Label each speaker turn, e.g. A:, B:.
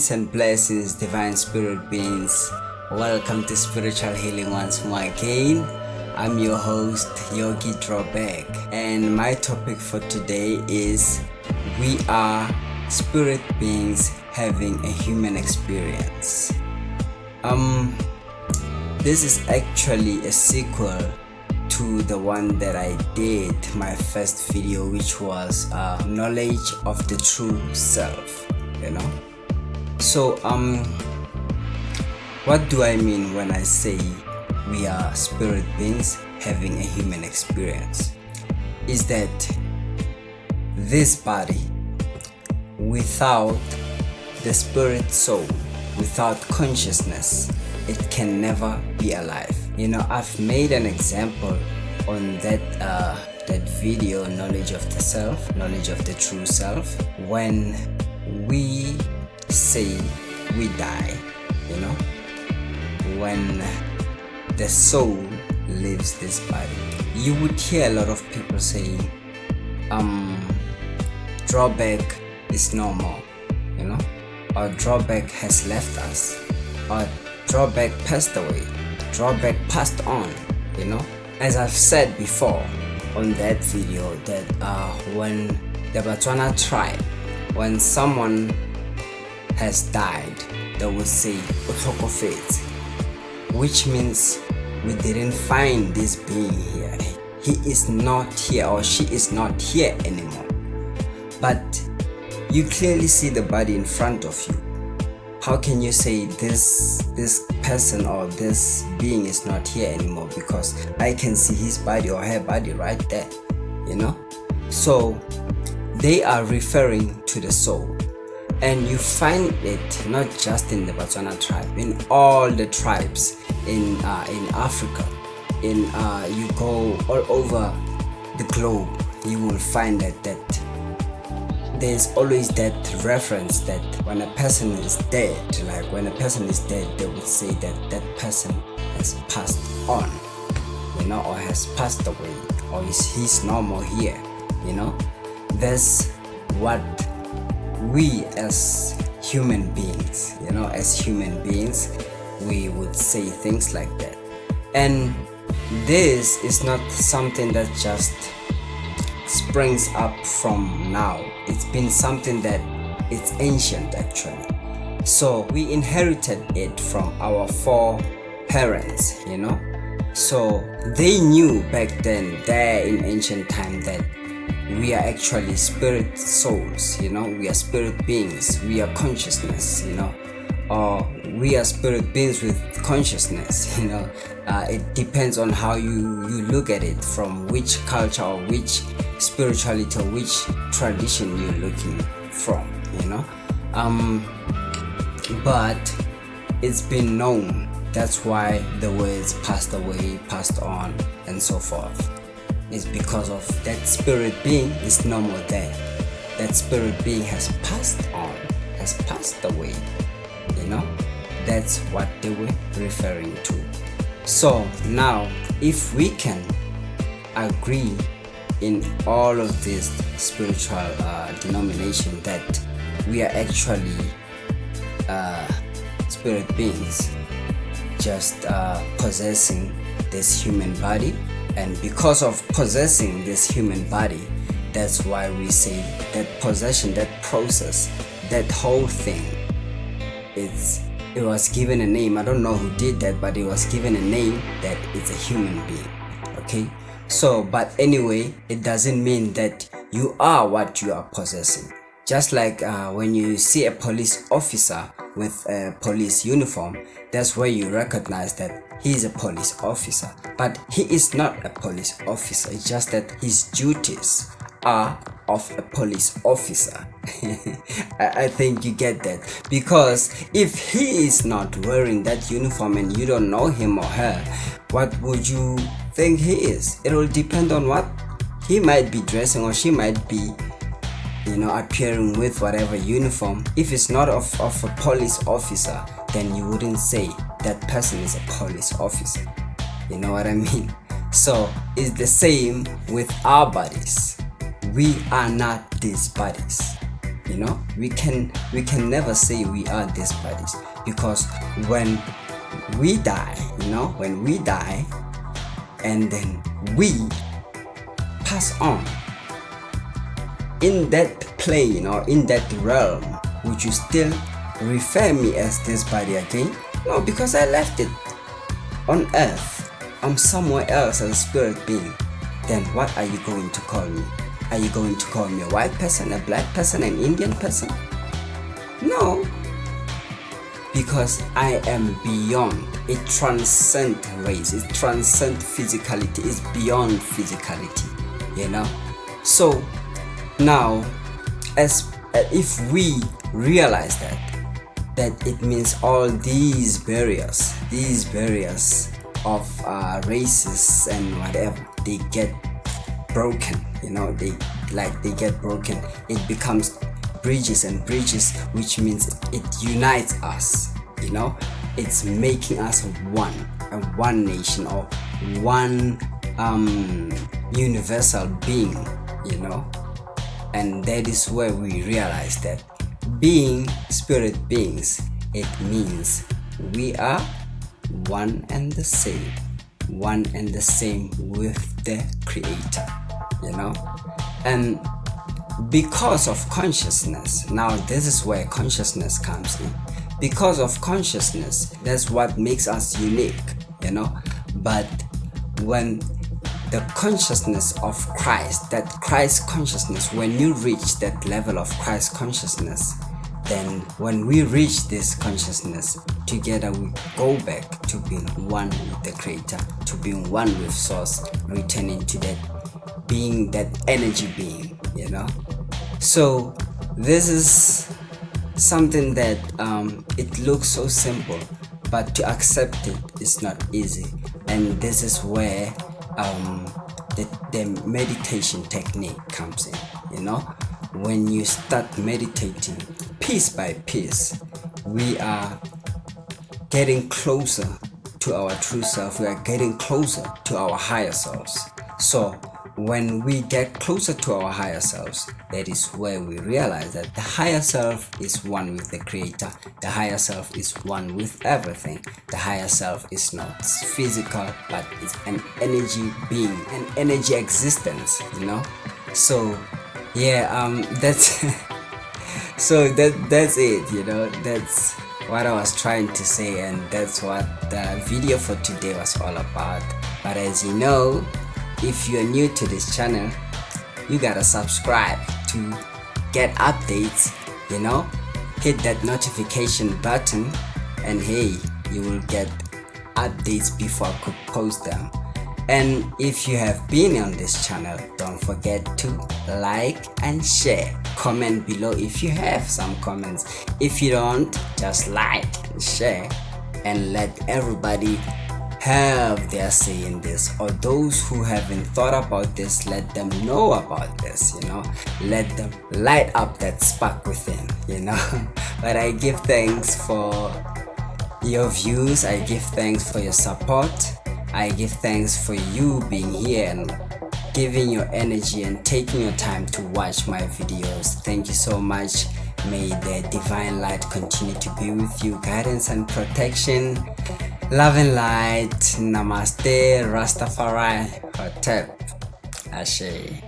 A: Peace and blessings, divine spirit beings. Welcome to Spiritual Healing once more again. I'm your host, Yogi Drawback, and my topic for today is we are spirit beings having a human experience. This is actually a sequel to the one that I did, my first video, which was knowledge of the true self, So what do I mean when I say we are spirit beings having a human experience? Is that this body, without the spirit soul, without consciousness, it can never be alive. I've made an example on that video, knowledge of the self, knowledge of the true self. When we say we die, when the soul leaves this body, you would hear a lot of people saying, Drawback is no more, or Drawback has left us, or Drawback passed away, Drawback passed on. As I've said before on that video, that when the Botswana tribe, when someone has died, they would say "Utlhokofetse," which means we didn't find this being here. He is not here, or she is not here anymore. But you clearly see the body in front of you. How can you say this person or this being is not here anymore? Because I can see his body or her body right there, So they are referring to the soul. And you find it not just in the Botswana tribe, in all the tribes in Africa. You go all over the globe, you will find that there's always that reference that when a person is dead, they would say that person has passed on, or has passed away, or he's no more here. That's what we as human beings, we would say things like that. And this is not something that just springs up from now. It's been something that it's ancient actually. So we inherited it from our foreparents, So they knew back then, there in ancient time, that we are actually spirit souls, we are spirit beings, we are consciousness, or we are spirit beings with consciousness, it depends on how you look at it, from which culture or which spirituality or which tradition you're looking from, but it's been known. That's why the words passed away, passed on, and so forth. It's because of that spirit being is no more there. That spirit being has passed on, has passed away. That's what they were referring to. So now, if we can agree in all of this spiritual denomination that we are actually spirit beings, just possessing this human body, and because of possessing this human body, that's why we say that possession, that process, that whole thing, it was given a name. I don't know who did that, but it was given a name that it's a human being. Okay, so but anyway, it doesn't mean that you are what you are possessing. Just like when you see a police officer with a police uniform, that's where you recognize that he is a police officer. But he is not a police officer. It's just that his duties are of a police officer. I think you get that. Because if he is not wearing that uniform and you don't know him or her, what would you think he is? It will depend on what he might be dressing, or she might be appearing with whatever uniform. If it's not of a police officer, then you wouldn't say that person is a police officer. You know what I mean? So it's the same with our bodies. We are not these bodies. We can never say we are these bodies, because when we die, and then we pass on in that plane or in that realm, would you still refer me as this body again? No, because I left it on earth. I'm somewhere else as a spirit being. Then what are you going to call me? Are you going to call me a white person, a black person, an Indian person? No, because I am beyond. It transcends race, it transcends physicality, it's beyond physicality, So now, as if we realize that it means all these barriers of races and whatever, they get broken, they get broken. It becomes bridges and bridges, which means it unites us. It's making us one nation, or one universal being. And that is where we realize that being spirit beings, it means we are one and the same with the Creator, and because of consciousness. Now this is where consciousness comes in. Because of consciousness, that's what makes us unique, but when the consciousness of Christ, that Christ consciousness, when you reach that level of Christ consciousness, then when we reach this consciousness, together we go back to being one with the Creator, to being one with Source, returning to that being, that energy being, So this is something that it looks so simple, but to accept it is not easy. And this is where the meditation technique comes in. When you start meditating piece by piece, we are getting closer to our true self. We are getting closer to our higher selves. So when we get closer to our higher selves, that is where we realize that the higher self is one with the Creator. The higher self is one with everything. The higher self is not physical, but it's an energy being, an energy existence, So that's so that's it, that's what I was trying to say, and that's what the video for today was all about. But as you know, if you're new to this channel, you gotta subscribe to get updates, hit that notification button, and hey, you will get updates before I could post them. And if you have been on this channel, don't forget to like and share. Comment below if you have some comments. If you don't, just like and share, and let everybody have their say in this. Or those who haven't thought about this, let them know about this, let them light up that spark within, But I give thanks for your views, I give thanks for your support, I give thanks for you being here and giving your energy and taking your time to watch my videos. Thank you so much. May the divine light continue to be with you, guidance and protection. Love and light. Namaste. Rastafari. Hotep. Ashe.